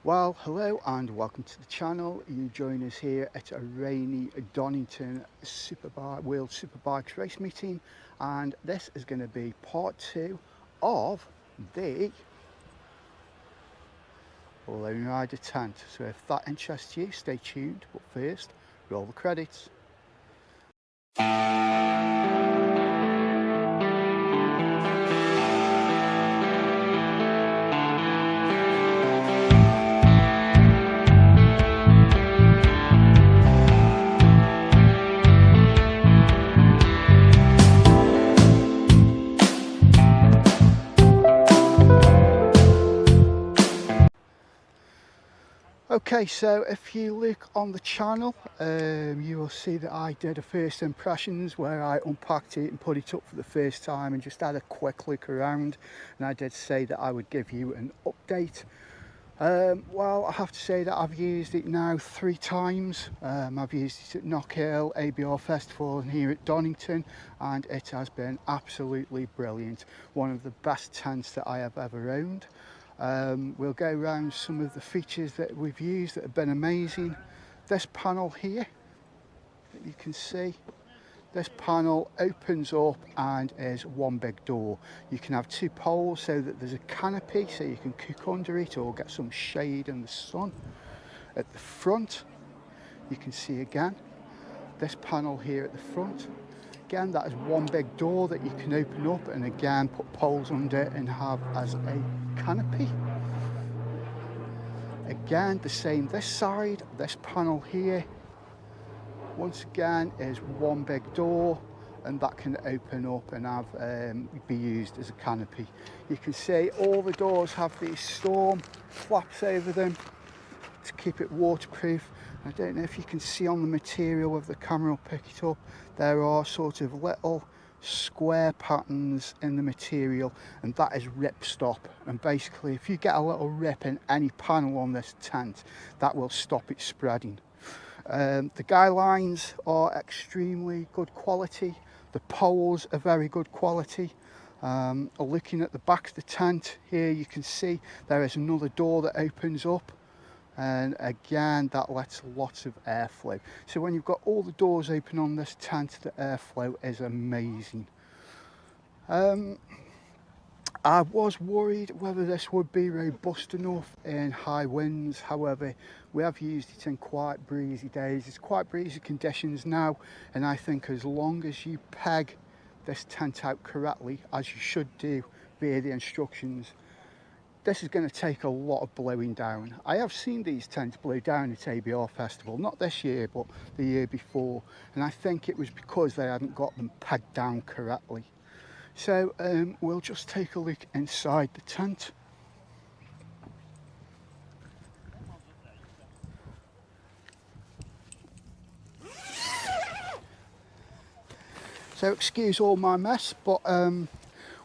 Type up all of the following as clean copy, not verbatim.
Well, hello and welcome to the channel. You join us here at a rainy Donington World Superbikes race meeting, and this is going to be part 2 of the Lone Rider tent. So if that interests you, stay tuned, but first, roll the credits. Okay, so if you look on the channel, you will see that I did a first impressions where I unpacked it and put it up for the first time and just had a quick look around, and I did say that I would give you an update. Well, I have to say that I've used it now 3 times. I've used it at Knockhill, ABR Festival and here at Donington, and it has been absolutely brilliant. One of the best tents that I have ever owned. We'll go around some of the features that we've used that have been amazing. This panel here that you can see, this panel opens up and is one big door. You can have 2 poles so that there's a canopy so you can cook under it or get some shade in the sun. At the front you can see again this panel here at the front. Again, that is one big door that you can open up and again put poles under and have as a canopy. Again, the same this side. This panel here once again is one big door, and that can open up and have be used as a canopy. You can see all the doors have these storm flaps over them to keep it waterproof. I don't know if you can see on the material of the camera, will pick it up, there are sort of little square patterns in the material, and that is rip stop, and basically if you get a little rip in any panel on this tent, that will stop it spreading. The guy lines are extremely good quality. The poles are very good quality. Looking at the back of the tent here, you can see there is another door that opens up, and again that lets lots of airflow. So when you've got all the doors open on this tent, the airflow is amazing. I was worried whether this would be robust enough in high winds. However, we have used it in quite breezy days. It's quite breezy conditions now, and I think as long as you peg this tent out correctly, as you should do via the instructions, this is going to take a lot of blowing down. I have seen these tents blow down at ABR Festival, not this year but the year before, and I think it was because they hadn't got them pegged down correctly. So we'll just take a look inside the tent. So excuse all my mess, but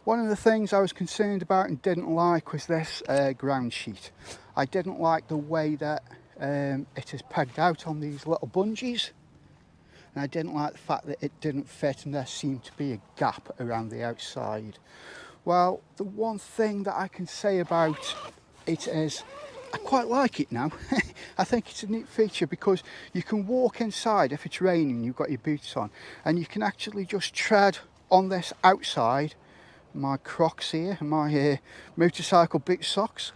one of the things I was concerned about and didn't like was this ground sheet. I didn't like the way that it is pegged out on these little bungees, and I didn't like the fact that it didn't fit and there seemed to be a gap around the outside. Well, the one thing that I can say about it is I quite like it now. I think it's a neat feature because you can walk inside if it's raining, you've got your boots on, and you can actually just tread on this outside. My Crocs here, my motorcycle boot socks.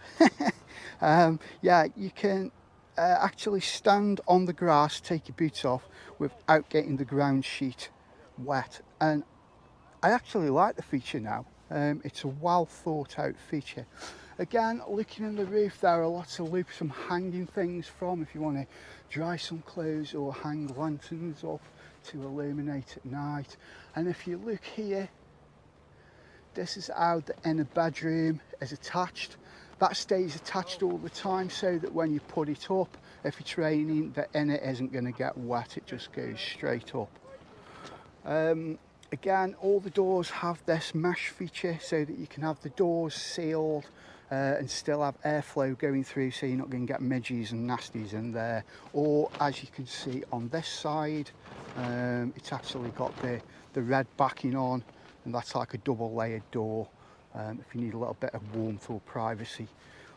Yeah, you can actually stand on the grass, take your boots off without getting the ground sheet wet, and I actually like the feature now. It's a well thought out feature. Again, looking in the roof, there are lots of loops from hanging things from if you want to dry some clothes or hang lanterns up to illuminate at night. And if you look here, this is how the inner bedroom is attached. That stays attached all the time so that when you put it up, if it's raining, the inner isn't going to get wet, it just goes straight up. Again, all the doors have this mesh feature so that you can have the doors sealed and still have airflow going through, so you're not going to get midges and nasties in there. Or as you can see on this side, it's actually got the red backing on, and that's like a double layered door if you need a little bit of warmth or privacy.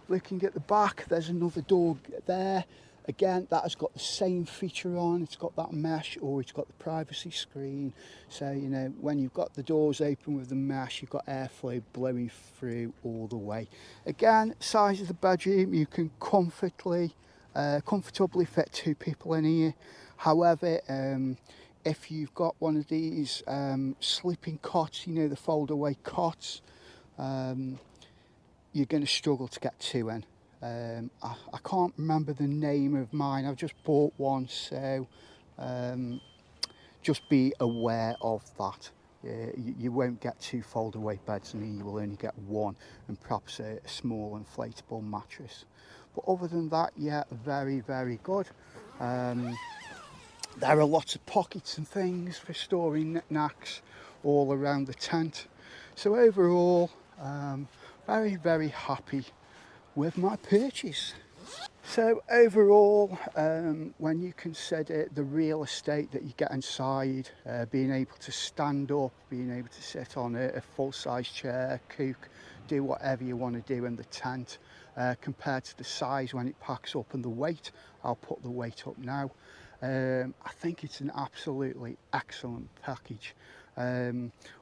Looking at the back, there's another door there. Again, that has got the same feature on. It's got that mesh, or it's got the privacy screen. So, you know, when you've got the doors open with the mesh, you've got airflow blowing through all the way. Again, size of the bedroom, you can comfortably fit 2 people in here. However, if you've got one of these sleeping cots, you know, the fold away cots, you're going to struggle to get 2 in. I can't remember the name of mine. I've just bought one, so just be aware of that. You won't get 2 fold away beds in here. You will only get 1, and perhaps a small inflatable mattress. But other than that, yeah, very, very good. There are lots of pockets and things for storing knickknacks all around the tent. So overall, very, very happy with my purchase. So overall, when you consider the real estate that you get inside, being able to stand up, being able to sit on a full-size chair, cook, do whatever you want to do in the tent, compared to the size when it packs up and the weight, I'll put the weight up now. I think it's an absolutely excellent package.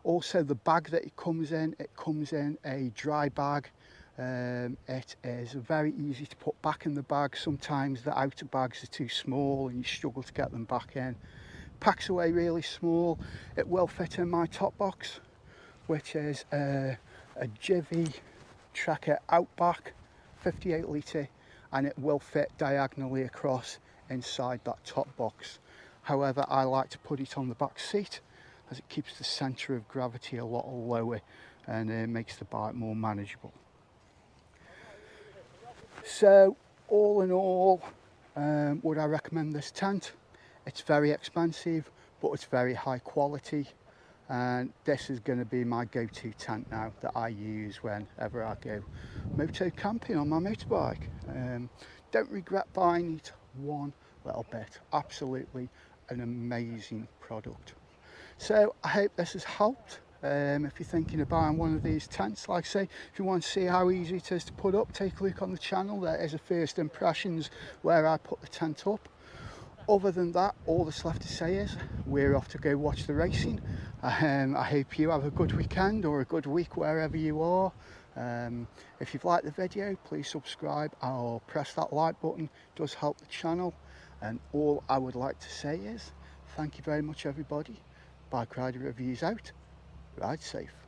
Also, the bag that it comes in a dry bag. It is very easy to put back in the bag. Sometimes the outer bags are too small and you struggle to get them back in. Packs away really small. It will fit in my top box, which is a Jivy Trekker Outback 58 litre, and it will fit diagonally across inside that top box. However, I like to put it on the back seat as it keeps the centre of gravity a lot lower and makes the bike more manageable. So all in all, would I recommend this tent? It's very expensive, but it's very high quality, and this is going to be my go-to tent now that I use whenever I go moto camping on my motorbike. Don't regret buying it one little bit. Absolutely an amazing product. So I hope this has helped. If you're thinking of buying one of these tents, like I say, if you want to see how easy it is to put up, take a look on the channel. There is a first impressions where I put the tent up. Other than that, all that's left to say is we're off to go watch the racing. I hope you have a good weekend or a good week wherever you are. If you've liked the video, please subscribe or press that like button. It does help the channel. And all I would like to say is thank you very much, everybody. Bike Rider Reviews out. Ride safe.